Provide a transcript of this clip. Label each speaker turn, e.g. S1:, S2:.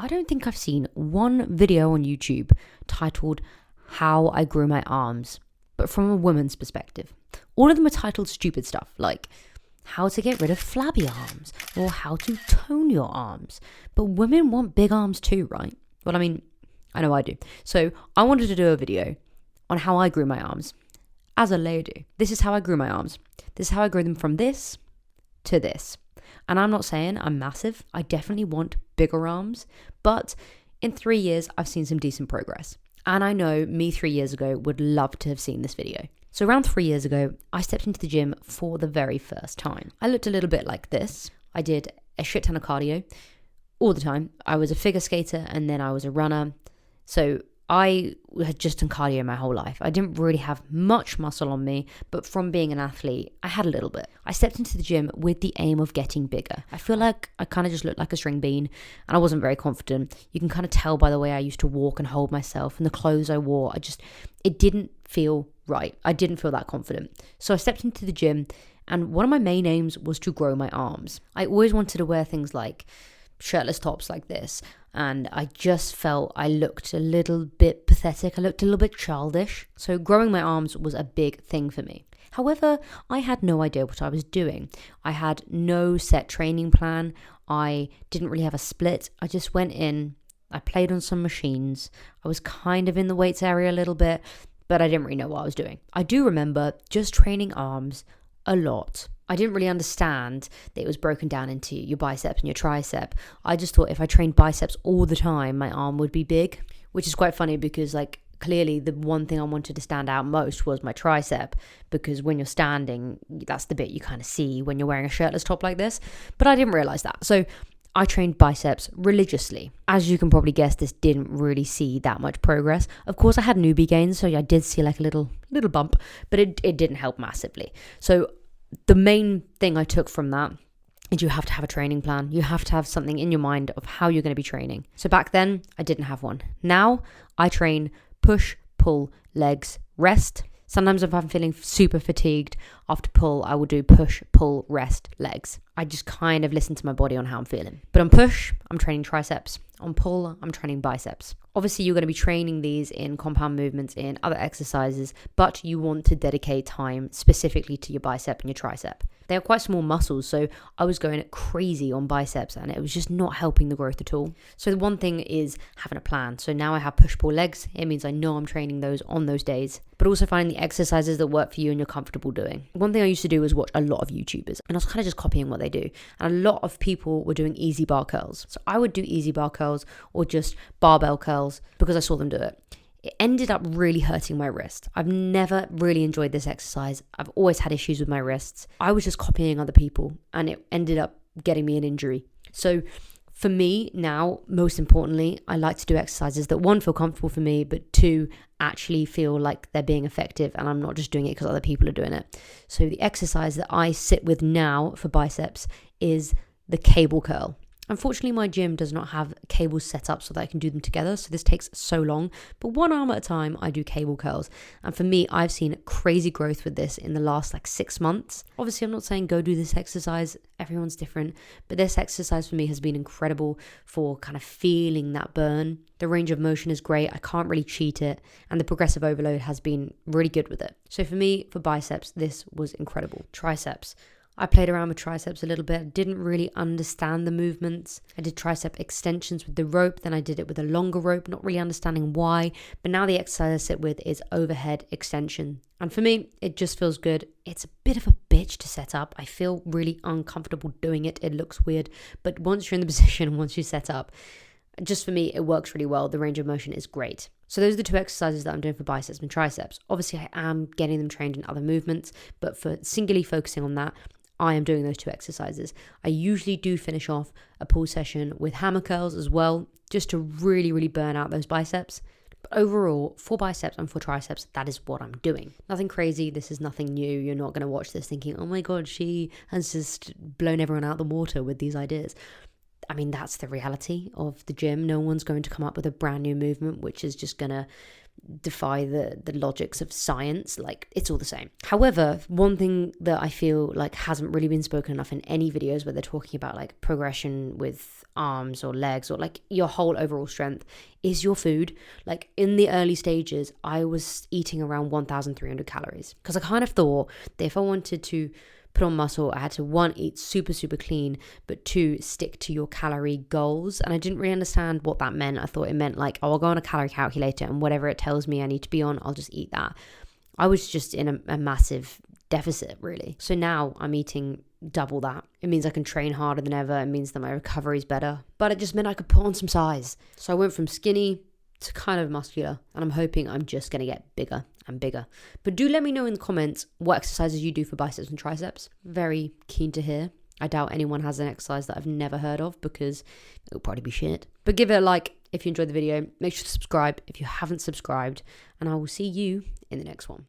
S1: I don't think I've seen one video on YouTube titled How I Grew My Arms, but from a woman's perspective. All of them are titled stupid stuff like how to get rid of flabby arms or how to tone your arms. But women want big arms too, right? Well, I mean, I know I do. So I wanted to do a video on how I grew my arms as a lady. This is how I grew my arms. This is how I grew them from this to this. And I'm not saying I'm massive. I definitely want bigger arms. But in 3 years, I've seen some decent progress. And I know me 3 years ago would love to have seen this video. So around 3 years ago, I stepped into the gym for the very first time. I looked a little bit like this. I did a shit ton of cardio all the time. I was a figure skater and then I was a runner. So I had just done cardio my whole life. I didn't really have much muscle on me, but from being an athlete, I had a little bit. I stepped into the gym with the aim of getting bigger. I feel like I kind of just looked like a string bean and I wasn't very confident. You can kind of tell by the way I used to walk and hold myself and the clothes I wore. It didn't feel right. I didn't feel that confident. So I stepped into the gym and one of my main aims was to grow my arms. I always wanted to wear things like shirtless tops like this, and I just felt I looked a little bit pathetic. I looked a little bit childish. So growing my arms was a big thing for me. However, I had no idea what I was doing. I had no set training plan. I didn't really have a split. I just went in, I played on some machines. I was kind of in the weights area a little bit, but I didn't really know what I was doing. I do remember just training arms a lot. I didn't really understand that it was broken down into your biceps and your tricep. I just thought if I trained biceps all the time, my arm would be big, which is quite funny because clearly the one thing I wanted to stand out most was my tricep, because when you're standing, that's the bit you kind of see when you're wearing a shirtless top like this. But I didn't realize that. So I trained biceps religiously. As you can probably guess, this didn't really see that much progress. Of course, I had newbie gains, so I did see like a little bump, but it didn't help massively. So the main thing I took from that is you have to have a training plan. You have to have something in your mind of how you're going to be training. So back then, I didn't have one. Now, I train push, pull, legs, rest. Sometimes if I'm feeling super fatigued after pull, I will do push, pull, rest, legs. I just kind of listen to my body on how I'm feeling. But on push, I'm training triceps. On pull, I'm training biceps. Obviously, you're going to be training these in compound movements in other exercises, but you want to dedicate time specifically to your bicep and your tricep. They are quite small muscles, so I was going crazy on biceps and it was just not helping the growth at all. So the one thing is having a plan. So now I have push-pull legs. It means I know I'm training those on those days, but also finding the exercises that work for you and you're comfortable doing. One thing I used to do was watch a lot of YouTubers and I was kind of just copying what they do. And a lot of people were doing easy bar curls. So I would do easy bar curls or just barbell curls because I saw them do it. It ended up really hurting my wrist. I've never really enjoyed this exercise. I've always had issues with my wrists. I was just copying other people and it ended up getting me an injury. So for me now, most importantly, I like to do exercises that one, feel comfortable for me, but two, actually feel like they're being effective and I'm not just doing it because other people are doing it. So the exercise that I sit with now for biceps is the cable curl. Unfortunately, my gym does not have cables set up so that I can do them together. So this takes so long, but one arm at a time, I do cable curls. And for me, I've seen crazy growth with this in the last 6 months. Obviously, I'm not saying go do this exercise. Everyone's different, but this exercise for me has been incredible for kind of feeling that burn. The range of motion is great. I can't really cheat it. And the progressive overload has been really good with it. So for me, for biceps, this was incredible. Triceps. I played around with triceps a little bit, didn't really understand the movements. I did tricep extensions with the rope, then I did it with a longer rope, not really understanding why. But now the exercise I sit with is overhead extension. And for me, it just feels good. It's a bit of a bitch to set up. I feel really uncomfortable doing it. It looks weird. But once you're in the position, once you set up, just for me, it works really well. The range of motion is great. So those are the two exercises that I'm doing for biceps and triceps. Obviously, I am getting them trained in other movements, but for singularly focusing on that, I am doing those two exercises. I usually do finish off a pull session with hammer curls as well, just to really, really burn out those biceps. But overall, for biceps and for triceps, that is what I'm doing. Nothing crazy. This is nothing new. You're not going to watch this thinking, oh my God, she has just blown everyone out the water with these ideas. I mean, that's the reality of the gym. No one's going to come up with a brand new movement which is just going to defy the logics of science. Like, it's all the same. However, one thing that I feel like hasn't really been spoken enough in any videos where they're talking about like progression with arms or legs or like your whole overall strength is your food. Like, in the early stages, I was eating around 1,300 calories because I kind of thought that if I wanted to put on muscle, I had to, one, eat super clean, but two, stick to your calorie goals. And I didn't really understand what that meant. I thought it meant like, oh, I'll go on a calorie calculator and whatever it tells me I need to be on, I'll just eat that. I was just in a massive deficit, really. So now I'm eating double that. It means I can train harder than ever. It means that my recovery is better, but it just meant I could put on some size. So I went from skinny to kind of muscular, and I'm hoping I'm just going to get bigger and bigger. But do let me know in the comments what exercises you do for biceps and triceps. Very keen to hear. I doubt anyone has an exercise that I've never heard of because it'll probably be shit. But give it a like if you enjoyed the video. Make sure to subscribe if you haven't subscribed, and I will see you in the next one.